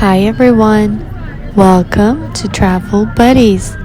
Hi everyone, welcome to Travel Buddies.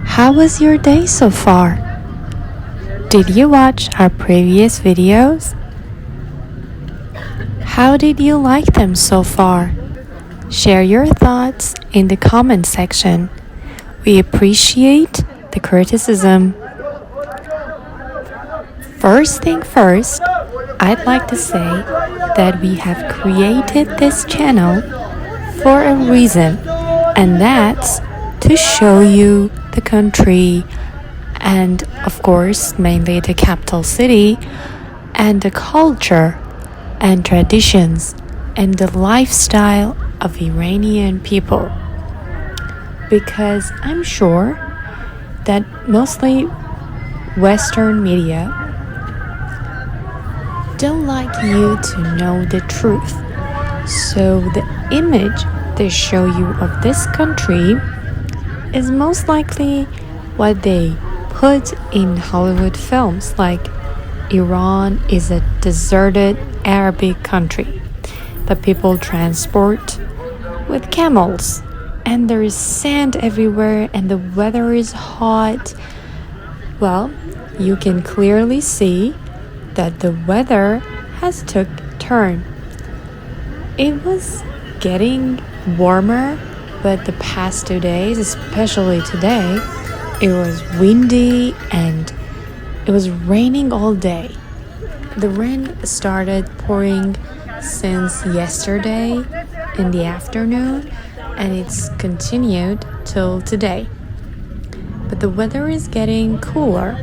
How was your day so far? Did you watch our previous videos? How did you like them so far? Share your thoughts in the comment section. We appreciate the criticism. First thing first, I'd like to say that we have created this channel for a reason, and that's to show you the country and of course mainly the capital city and the culture and traditions and the lifestyle of Iranian people, because I'm sure that mostly Western media don't like you to know the truth. So the image they show you of this country is most likely what they put in Hollywood films, like Iran is a deserted Arabic country that people transport with camels, and there is sand everywhere and the weather is hot. Well, you can clearly see that the weather has took turn. It was getting warmer, but the past 2 days, especially today, it was windy and it was raining all day. The rain started pouring since yesterday in the afternoon and it's continued till today. But the weather is getting cooler,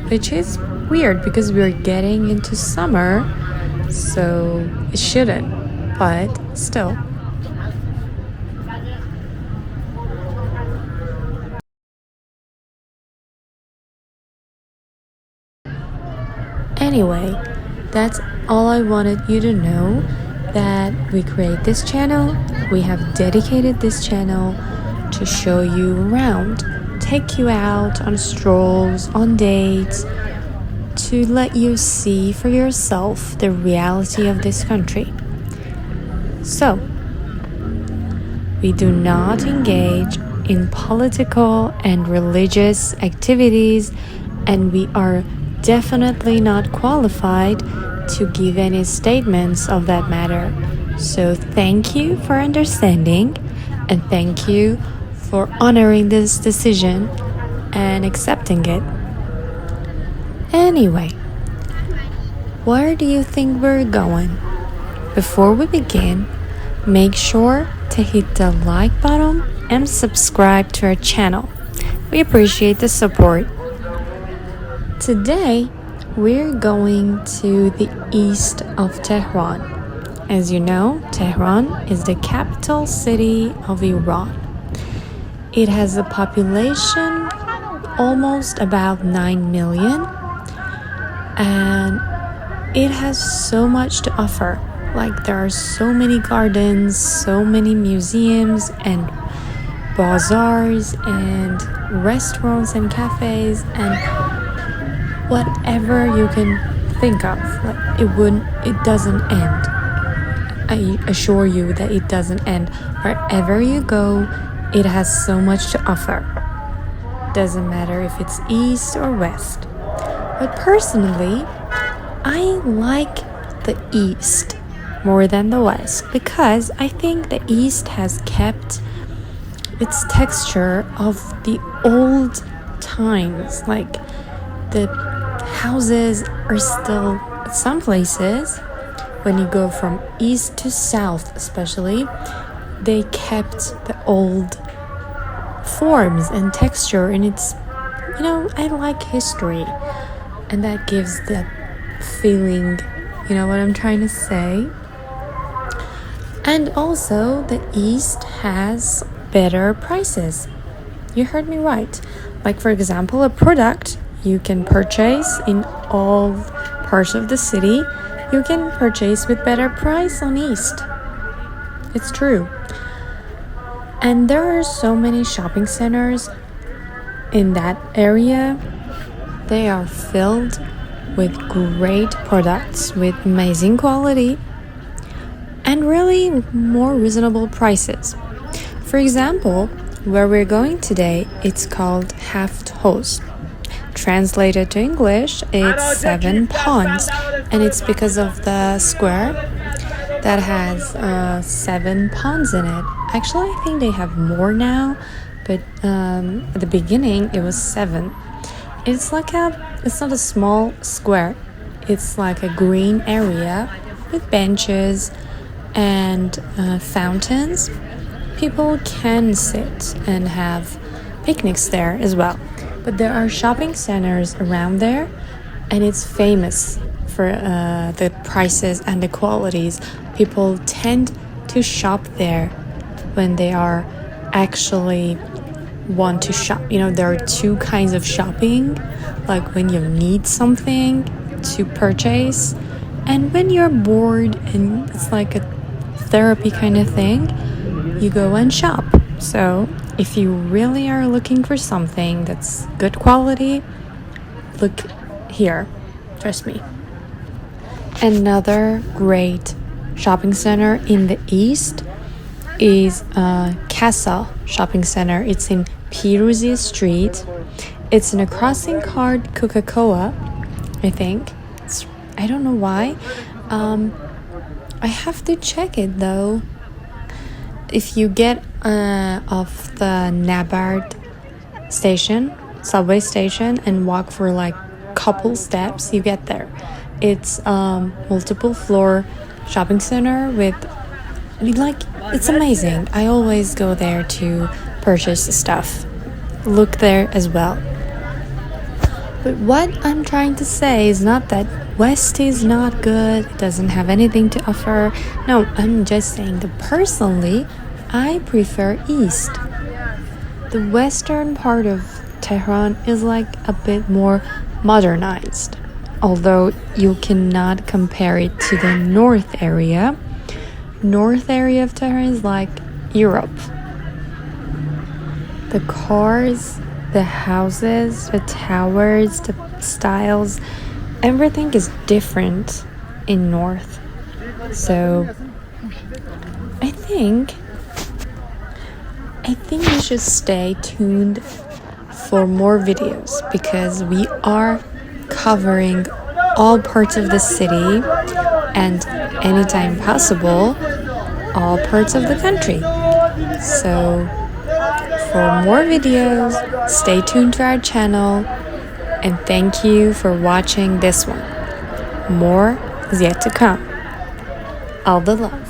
which is weird because we're getting into summer, so it shouldn't. But still. Anyway, that's all I wanted you to know, that we create this channel. We have dedicated this channel to show you around, take you out on strolls, on dates, to let you see for yourself the reality of this country. So, we do not engage in political and religious activities, and we are definitely not qualified to give any statements of that matter. So thank you for understanding, and thank you for honoring this decision and accepting it. Anyway, where do you think we're going? Before we begin, make sure to hit the like button and subscribe to our channel. We appreciate the support. Today, we're going to the east of Tehran. As you know, Tehran is the capital city of Iran. It has a population almost about 9 million, and it has so much to offer. Like, there are so many gardens, so many museums and bazaars and restaurants and cafes and whatever you can think of. Like, it doesn't end. I assure you that it doesn't end. Wherever you go, it has so much to offer. Doesn't matter if it's east or west. But personally, I like the east more than the west, because I think the east has kept its texture of the old times. Like, the houses are still, at some places, when you go from east to south especially, they kept the old forms and texture, and it's, I like history, and that gives that feeling, you know what I'm trying to say. And also, the east has better prices. You heard me right. Like, for example, a product you can purchase in all parts of the city, you can purchase with better price on east. It's true. And there are so many shopping centers in that area. They are filled with great products with amazing quality. and really more reasonable prices. For example, where we're going today, it's called Haft Hoz. Translated to English, it's 7 ponds, and it's because of the square that has 7 ponds in it. Actually, I think they have more now, but at the beginning it was 7. It's not a small square. It's like a green area with benches and fountains. People can sit and have picnics there as well. But there are shopping centers around there, and it's famous for the prices and the qualities. People tend to shop there when they are actually want to shop. There are 2 kinds of shopping, like when you need something to purchase, and when you're bored and it's like a therapy kind of thing, you go and shop. So if you really are looking for something that's good quality, look here, trust me. Another great shopping center in the east is Casa Shopping Center. It's in Piruzi Street. It's in a crossing card Coca-Cola, I think. I don't know why. I have to check it though. If you get off the Nabard station, subway station, and walk for like couple steps, you get there. It's multiple floor shopping center with it's amazing. I always go there to purchase stuff. Look there as well. But what I'm trying to say is not that West is not good, it doesn't have anything to offer. No, I'm just saying that personally, I prefer East. The western part of Tehran is like a bit more modernized, although you cannot compare it to the north area. North area of Tehran is like Europe. The cars, the houses, the towers, the styles, everything is different in north. So I think you should stay tuned for more videos, because we are covering all parts of the city and anytime possible all parts of the country. So for more videos, stay tuned to our channel, and thank you for watching this one. More is yet to come. All the love.